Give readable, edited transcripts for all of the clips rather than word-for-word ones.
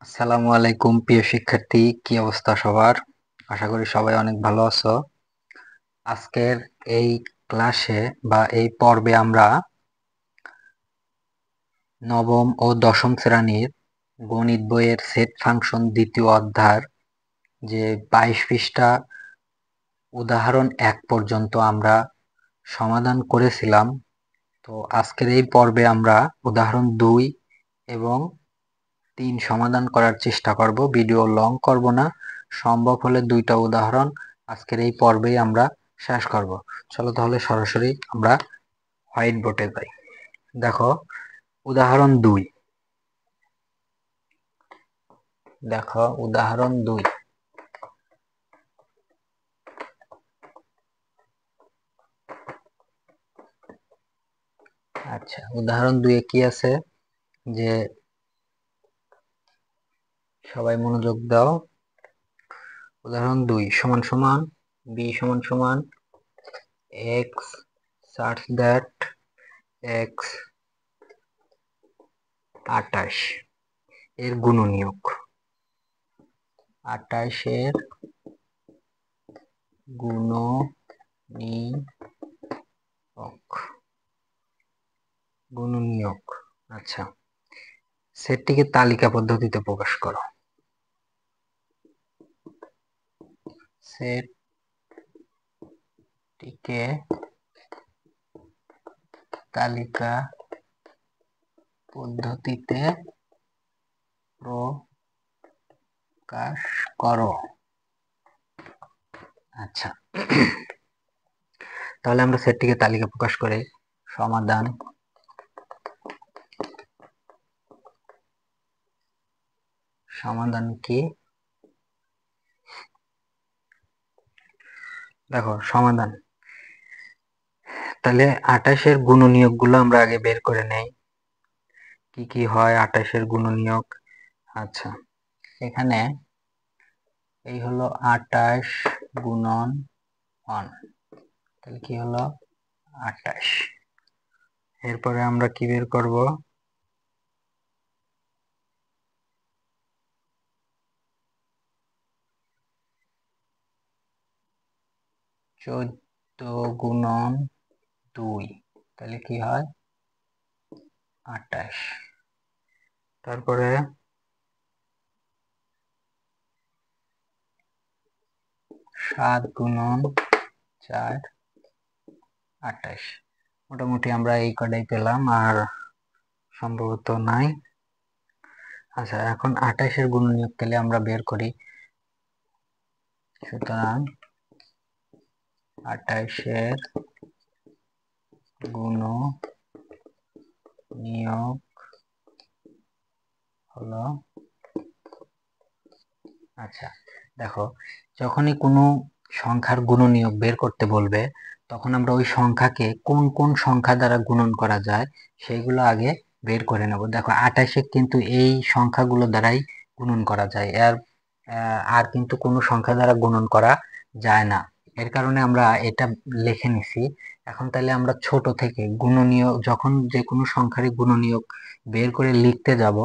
আসসালামু আলাইকুম প্রিয় শিক্ষার্থী, কি অবস্থা সবার? আশা করি সবাই অনেক ভালো আছো। আজকের এই ক্লাসে বা এই পর্বে আমরা নবম ও দশম শ্রেণীর গণিত বইয়ের সেট ফাংশন দ্বিতীয় অধ্যায় যে 22 পৃষ্ঠা উদাহরণ 1 পর্যন্ত আমরা সমাধান করেছিলাম। তো আজকের এই পর্বে আমরা উদাহরণ 2 এবং 3 সমাধান করার চেষ্টা করব। ভিডিও লং করব না, সম্ভব হলে 2টা উদাহরণ আজকের এই পর্বেই আমরা শেষ করব। চলো তাহলে সরাসরি আমরা হোয়াইট বোর্ডে যাই। দেখো উদাহরণ 2। দেখো উদাহরণ 2। আচ্ছা, উদাহরণ 2 এ কি আছে যে সবাই মনোযোগ দাও। উদাহরণ 2 সমান সমান b সমান সমান x such that x 28 এর গুণনীয়ক। 28 এর গুণনীয়ক। আচ্ছা, সেটটিকে তালিকা পদ্ধতিতে প্রকাশ করো। সেটটিকে তালিকা পদ্ধতিতে প্রকাশ করো। আচ্ছা, তাহলে আমরা সেটটিকে তালিকা প্রকাশ করে সমাধান কি? দেখো সমাধান, তাহলে 28 এর গুণনীয়ক গুলো আমরা আগে বের করে নেই। কি কি হয় 28 এর গুণনীয়ক? আচ্ছা, এখানে এই হলো 28 গুণন 1, তাহলে কি হলো 28। এরপরে আমরা কি বের করব? 14 গুণন 2, তাহলে কি হয় 28। তারপরে 7 গুণন 4, 28। মোটামুটি আমরা এই কটাই পেলাম, আর সম্ভবত নাই। আচ্ছা, এখন 28 এর গুণনীয়ক তাহলে আমরা বের করি। সুতরাং 28 এর গুণনীয়ক হলো, আচ্ছা দেখো, যখনই কোনো সংখ্যার গুণনীয়ক বের করতে বলবে তখন আমরা ওই সংখ্যাকে কোন কোন সংখ্যা দ্বারা গুণন করা যায় সেইগুলো আগে বের করে নেব। দেখো 28 কিন্তু এই সংখ্যাগুলো দ্বারাই গুণন করা যায়, আর কিন্তু কোনো সংখ্যা দ্বারা গুণন করা যায় না। এর কারণে আমরা এটা লিখে নিছি। এখন তাহলে আমরা ছোট থেকে গুণনীয়ক, যখন যে কোনো সংখ্যারই গুণনীয়ক বের করে লিখতে যাব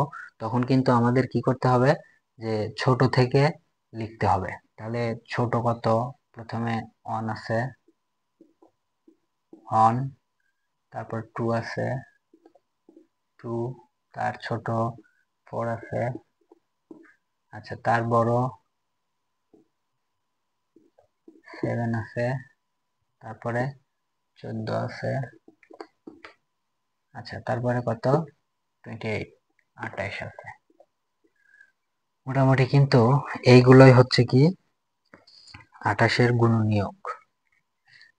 তখন কিন্তু আমাদের কি করতে হবে, যে ছোট থেকে লিখতে হবে। তাহলে ছোট কত? প্রথমে 1 আছে, 1, তারপর 2 আছে, 2, তার ছোট 4 আছে, আচ্ছা তার বড় 7 আছে, তারপরে 14 আছে, আচ্ছা তারপরে কত 28, 28 আছে। মোটামুটি কিন্তু এইগুলোই হচ্ছে কি 28 এর গুণনীয়ক।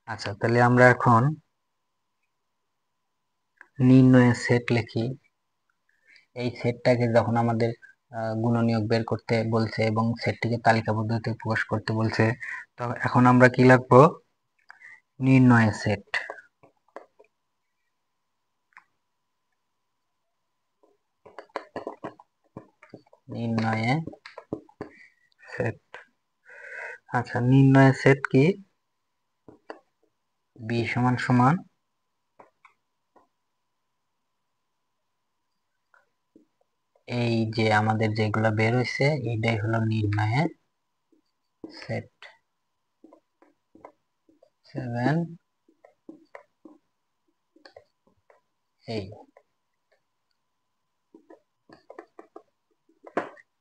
আচ্ছা, তাহলে আমরা এখন নির্ণয়ের সেট লিখি। এই সেটটাকে যখন আমাদের গুণনীয়ক বের করতে বলছে এবং সেটটিকে তালিকা পদ্ধতিতে প্রকাশ করতে বলছে, তো এখন আমরা কি লিখবো? নির্ণয়ের সেট। নির্ণয়ের সেট। আচ্ছা, নির্ণয়ের সেট কি? b সমান সমান এই যে আমাদের যেগুলো বের হয়েছে এইটাই হলো নির্ণয়ের সেট 7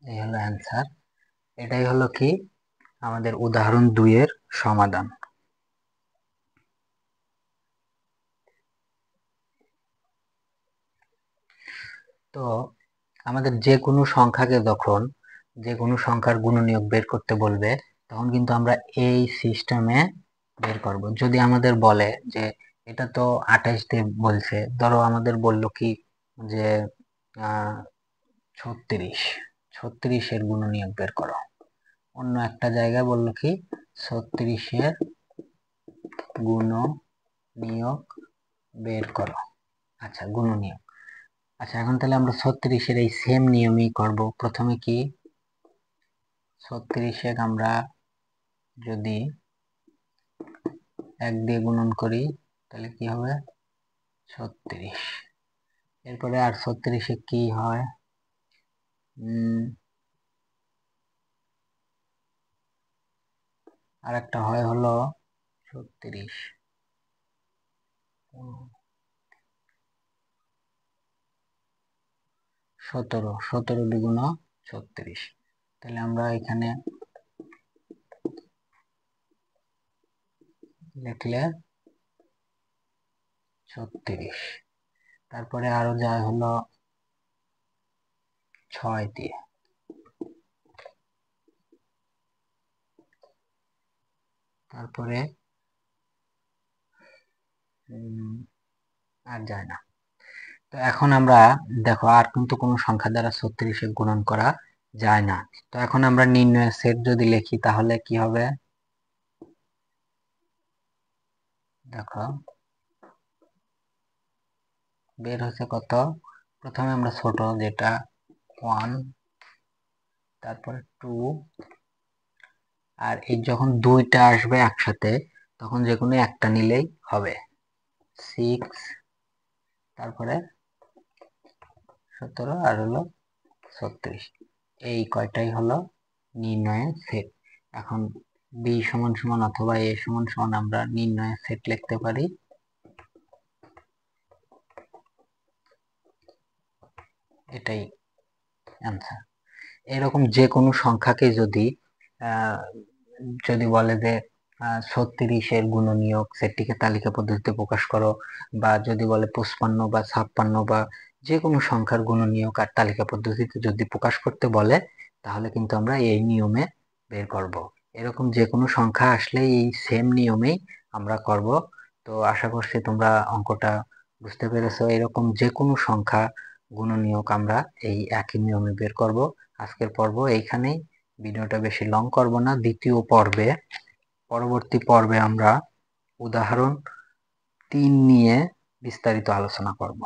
এই হলো অ্যান্সার। এটাই হলো কি আমাদের উদাহরণ 2 এর সমাধান। তো আমাদের যে কোনো সংখ্যাকে যখন যে কোনো সংখ্যার গুণনীয়ক বের করতে বলবে তখন কিন্তু আমরা এই সিস্টেমে বের করব। যদি আমাদের বলে যে এটা তো 28 দিয়ে বলছে, ধরো আমাদের বলল কি যে 36 এর গুণনীয়ক বের করো, অন্য একটা জায়গায় বলল কি 36 এর গুণনীয়ক বের করো। আচ্ছা, গুণনীয়ক। আচ্ছা, এখন তাহলে আমরা 36 এর এই সেম নিয়মই করব। প্রথমে কি 36 এর আমরা যদি 1 দিয়ে গুণন করি তাহলে কি হবে 36। এরপরে আর 36 এ কি হয়, আর একটা হয় হলো 36 17 দুগুণ 36। তাহলে আমরা এখানে লিখলে 36, তারপরে আরো যায় হলো 6 দিয়ে, তারপরে আর যায় না। তো এখন আমরা দেখো আর কিন্তু কোনো সংখ্যা দ্বারা 36 এ গুণন করা যায় না। তো এখন আমরা নির্ণয়ের সেট যদি লিখি তাহলে কি হবে, দেখো বের হচ্ছে কত। প্রথমে আমরা ছোট যেটা 1, তারপরে 2, আর এই যখন দুইটা আসবে একসাথে তখন যে কোনো একটা নিলেই হবে 6, তারপরে 17 আর হলো 36। এই কয়টাই হলো নির্ণয়ের সেট। এখন b সমান সমান অথবা a সমান সমান আমরা নির্ণয়ের সেট লিখতে পারি। এটাই অ্যান্সার। এরকম যে কোনো সংখ্যাকে যদি বলে যে 36 এর গুণনীয়ক সেটটিকে তালিকা পদ্ধতিতে প্রকাশ করো, বা যদি বলে 55 বা 56 বা যে কোনো সংখ্যার গুণনীয়ক আর তালিকা পদ্ধতিতে যদি প্রকাশ করতে বলে তাহলে কিন্তু আমরা এই নিয়মে বের করব। এরকম যে কোনো সংখ্যা আসলে এই সেম নিয়মেই আমরা করব। তো আশা করছি তোমরা অঙ্কটা বুঝতে পেরেছো। এরকম যে কোনো সংখ্যা গুণনীয়ক আমরা এই একই নিয়মে বের করব। আজকের পর্ব এইখানেই, ভিডিওটা বেশি লং করব না। পরবর্তী পর্বে আমরা উদাহরণ 3 নিয়ে বিস্তারিত আলোচনা করব।